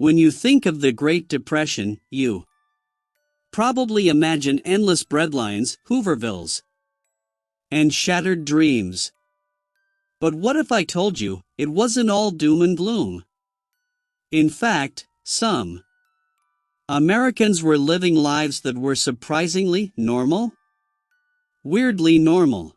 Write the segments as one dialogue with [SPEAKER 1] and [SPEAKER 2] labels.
[SPEAKER 1] When you think of the Great Depression, you probably imagine endless breadlines, Hoovervilles, and shattered dreams. But what if I told you it wasn't all doom and gloom? In fact, some Americans were living lives that were surprisingly normal? Weirdly normal.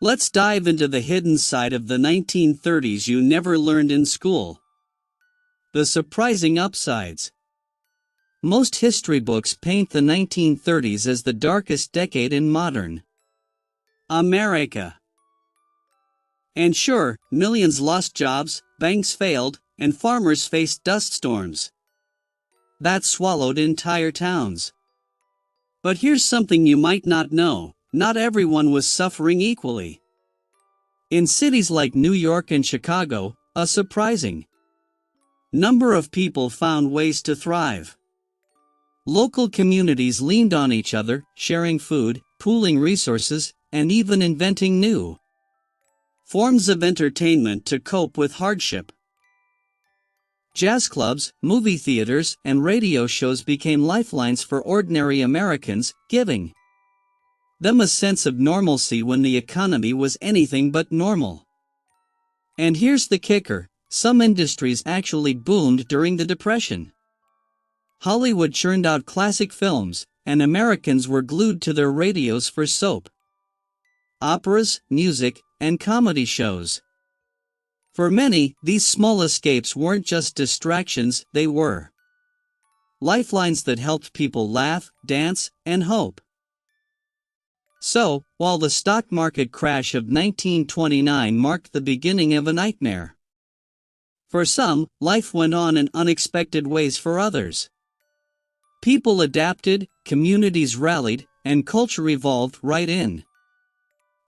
[SPEAKER 1] Let's dive into the hidden side of the 1930s you never learned in school. The surprising upsides. Most history books paint the 1930s as the darkest decade in modern America. And sure, millions lost jobs, banks failed, and farmers faced dust storms that swallowed entire towns. But here's something you might not know: not everyone was suffering equally. In cities like New York and Chicago, a surprising number of people found ways to thrive. Local communities leaned on each other, sharing food, pooling resources, and even inventing new forms of entertainment to cope with hardship. Jazz clubs, movie theaters, and radio shows became lifelines for ordinary Americans, giving them a sense of normalcy when the economy was anything but normal. And here's the kicker: some industries actually boomed during the Depression. Hollywood churned out classic films, and Americans were glued to their radios for soap operas, music, and comedy shows. For many, these small escapes weren't just distractions, they were lifelines that helped people laugh, dance, and hope. So, while the stock market crash of 1929 marked the beginning of a nightmare for some, life went on in unexpected ways for others. People adapted, communities rallied, and culture evolved right in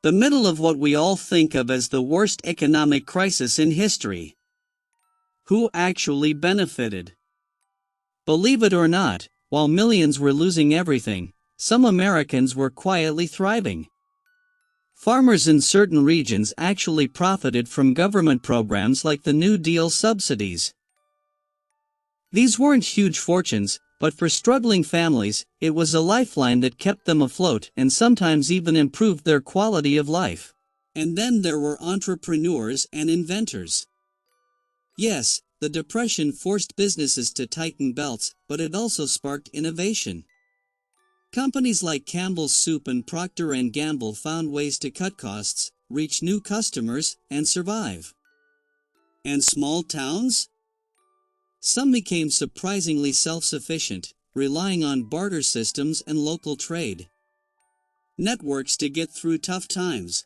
[SPEAKER 1] the middle of what we all think of as the worst economic crisis in history. Who actually benefited? Believe it or not, while millions were losing everything, some Americans were quietly thriving. Farmers in certain regions actually profited from government programs like the New Deal subsidies. These weren't huge fortunes, but for struggling families, it was a lifeline that kept them afloat and sometimes even improved their quality of life. And then there were entrepreneurs and inventors. Yes, the Depression forced businesses to tighten belts, but it also sparked innovation. Companies like Campbell's Soup and Procter & Gamble found ways to cut costs, reach new customers, and survive. And small towns? Some became surprisingly self-sufficient, relying on barter systems and local trade networks to get through tough times.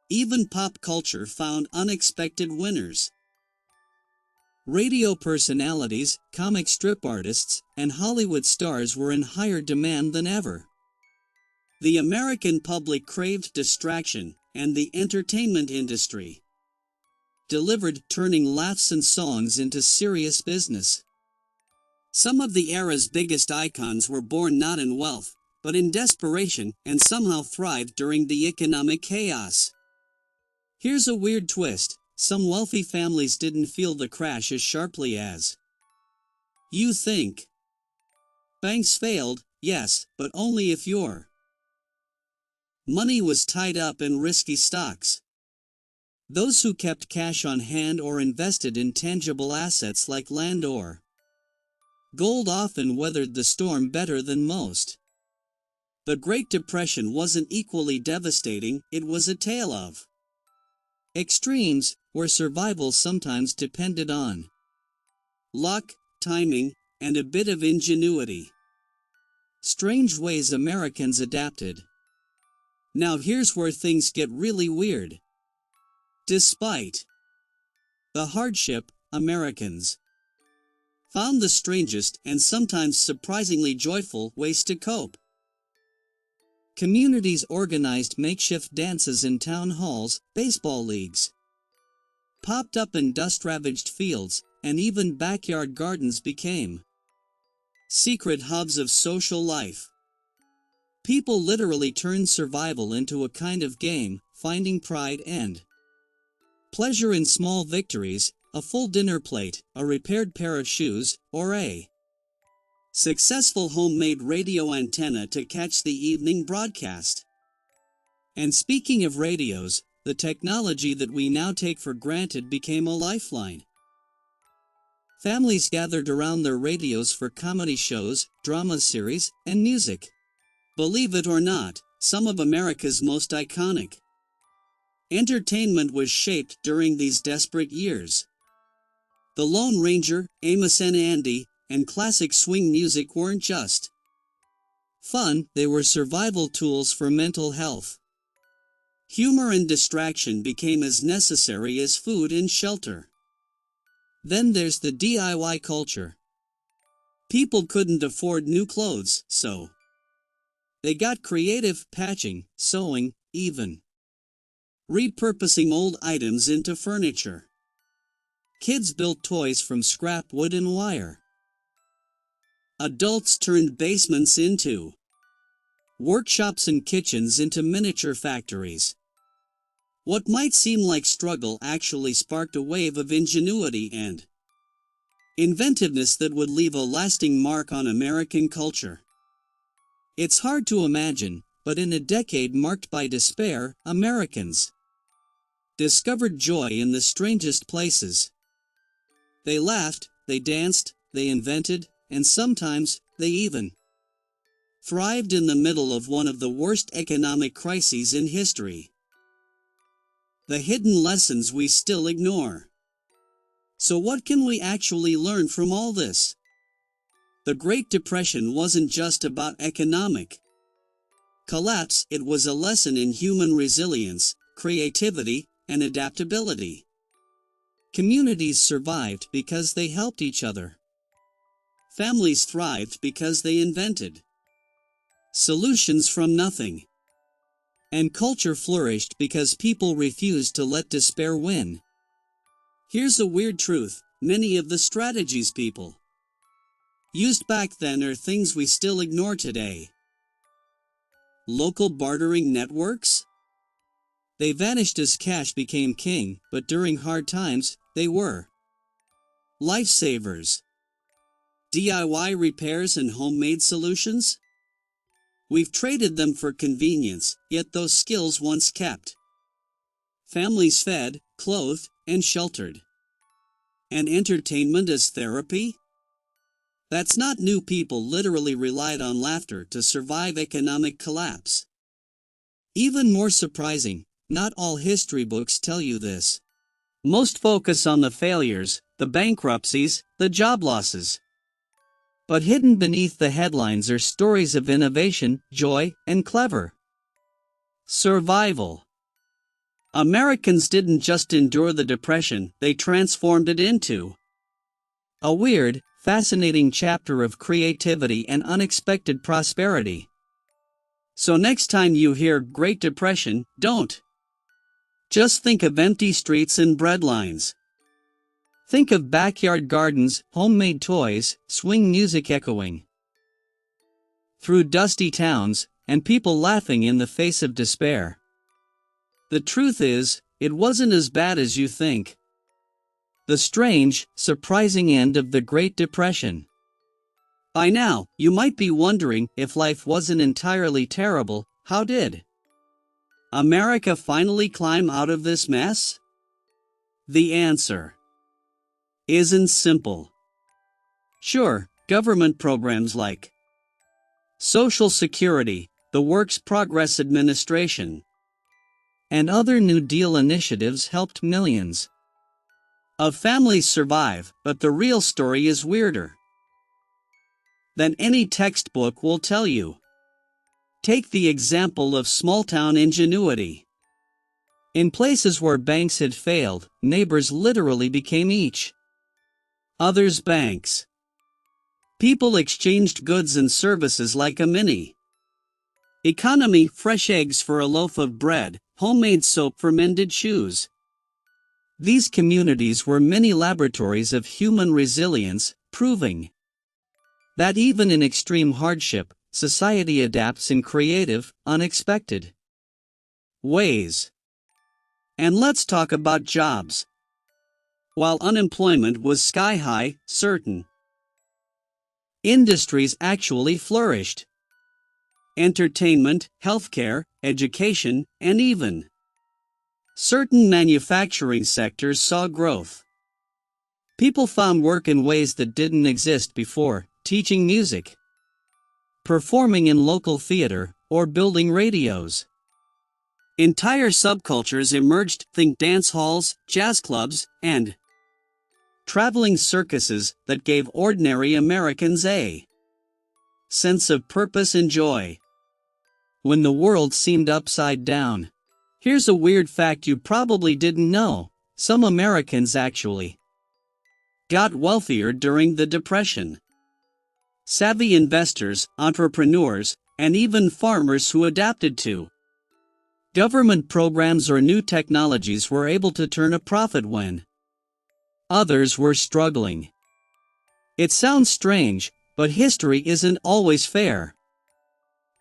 [SPEAKER 1] Even pop culture found unexpected winners. Radio personalities, comic strip artists, and Hollywood stars were in higher demand than ever. The American public craved distraction, and the entertainment industry delivered, turning laughs and songs into serious business. Some of the era's biggest icons were born not in wealth, but in desperation, and somehow thrived during the economic chaos. Here's a weird twist: some wealthy families didn't feel the crash as sharply as you think. Banks failed, yes, but only if your money was tied up in risky stocks. Those who kept cash on hand or invested in tangible assets like land or gold often weathered the storm better than most. The Great Depression wasn't equally devastating, it was a tale of extremes, where survival sometimes depended on luck, timing, and a bit of ingenuity. Strange ways Americans adapted. Now here's where things get really weird. Despite the hardship, Americans found the strangest and sometimes surprisingly joyful ways to cope. Communities organized makeshift dances in town halls, baseball leagues popped up in dust-ravaged fields, and even backyard gardens became secret hubs of social life. People literally turned survival into a kind of game, finding pride and pleasure in small victories, a full dinner plate, a repaired pair of shoes, or a successful homemade radio antenna to catch the evening broadcast. And speaking of radios, the technology that we now take for granted became a lifeline. Families gathered around their radios for comedy shows, drama series, and music. Believe it or not, some of America's most iconic entertainment was shaped during these desperate years. The Lone Ranger, Amos and Andy, and classic swing music weren't just fun, they were survival tools for mental health. Humor and distraction became as necessary as food and shelter. Then there's the DIY culture. People couldn't afford new clothes, so they got creative, patching, sewing, even repurposing old items into furniture. Kids built toys from scrap wood and wire. Adults turned basements into workshops and kitchens into miniature factories. What might seem like struggle actually sparked a wave of ingenuity and inventiveness that would leave a lasting mark on American culture. It's hard to imagine, but in a decade marked by despair, Americans discovered joy in the strangest places. They laughed, they danced, they invented, and sometimes, they even thrived in the middle of one of the worst economic crises in history. The hidden lessons we still ignore. So what can we actually learn from all this? The Great Depression wasn't just about economic collapse, it was a lesson in human resilience, creativity, and adaptability. Communities survived because they helped each other. Families thrived because they invented solutions from nothing. And culture flourished because people refused to let despair win. Here's a weird truth: many of the strategies people used back then are things we still ignore today. Local bartering networks? They vanished as cash became king, but during hard times, they were lifesavers. DIY repairs and homemade solutions? We've traded them for convenience, yet those skills once kept families fed, clothed, and sheltered. And entertainment as therapy? That's not new. People literally relied on laughter to survive economic collapse. Even more surprising, not all history books tell you this. Most focus on the failures, the bankruptcies, the job losses. But hidden beneath the headlines are stories of innovation, joy, and clever survival. Americans didn't just endure the Depression, they transformed it into a weird, fascinating chapter of creativity and unexpected prosperity. So next time you hear Great Depression, don't just think of empty streets and breadlines. Think of backyard gardens, homemade toys, swing music echoing through dusty towns, and people laughing in the face of despair. The truth is, it wasn't as bad as you think. The strange, surprising end of the Great Depression. By now, you might be wondering, if life wasn't entirely terrible, how did America finally climb out of this mess? The answer isn't simple. Sure, government programs like Social Security, the Works Progress Administration, and other New Deal initiatives helped millions of families survive, but the real story is weirder than any textbook will tell you. Take the example of small-town ingenuity. In places where banks had failed, neighbors literally became each other's banks. People exchanged goods and services like a mini economy: fresh eggs for a loaf of bread, homemade soap for mended shoes. These communities were mini laboratories of human resilience, proving that even in extreme hardship, society adapts in creative, unexpected ways. And let's talk about jobs. while unemployment was sky high, certain industries actually flourished. Entertainment, healthcare, education, and even certain manufacturing sectors saw growth. People found work in ways that didn't exist before, teaching music, performing in local theater, or building radios. Entire subcultures emerged, think dance halls, jazz clubs, and traveling circuses that gave ordinary Americans a sense of purpose and joy when the world seemed upside down. Here's a weird fact you probably didn't know: some Americans actually got wealthier during the Depression. Savvy investors, entrepreneurs, and even farmers who adapted to government programs or new technologies were able to turn a profit when others were struggling. It sounds strange, but history isn't always fair.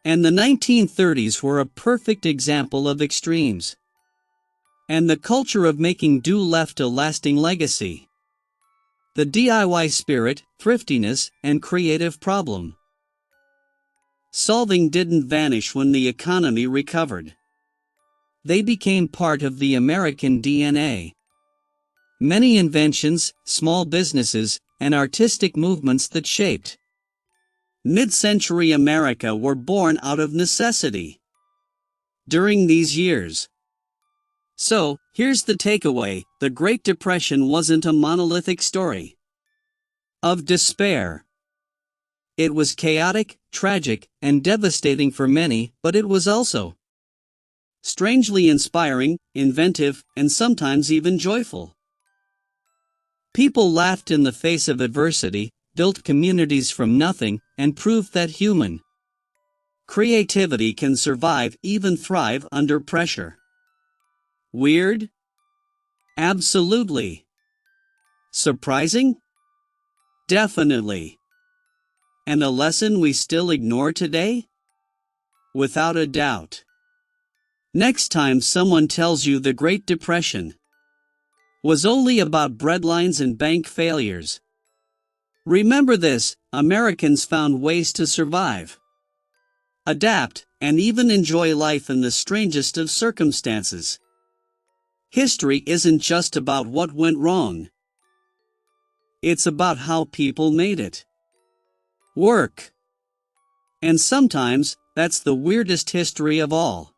[SPEAKER 1] And the 1930s were a perfect example of extremes. And the culture of making do left a lasting legacy. The DIY spirit, thriftiness, and creative problem solving didn't vanish when the economy recovered. They became part of the American DNA. Many inventions, small businesses, and artistic movements that shaped mid-century America were born out of necessity during these years. So, here's the takeaway: the Great Depression wasn't a monolithic story of despair. It was chaotic, tragic, and devastating for many, but it was also strangely inspiring, inventive, and sometimes even joyful. People laughed in the face of adversity, built communities from nothing, and proved that human creativity can survive, even thrive, under pressure. Weird? Absolutely. Surprising? Definitely. And a lesson we still ignore today? Without a doubt. Next time someone tells you the Great Depression was only about breadlines and bank failures, remember this: Americans found ways to survive, adapt, and even enjoy life in the strangest of circumstances. History isn't just about what went wrong. It's about how people made it work. And sometimes, that's the weirdest history of all.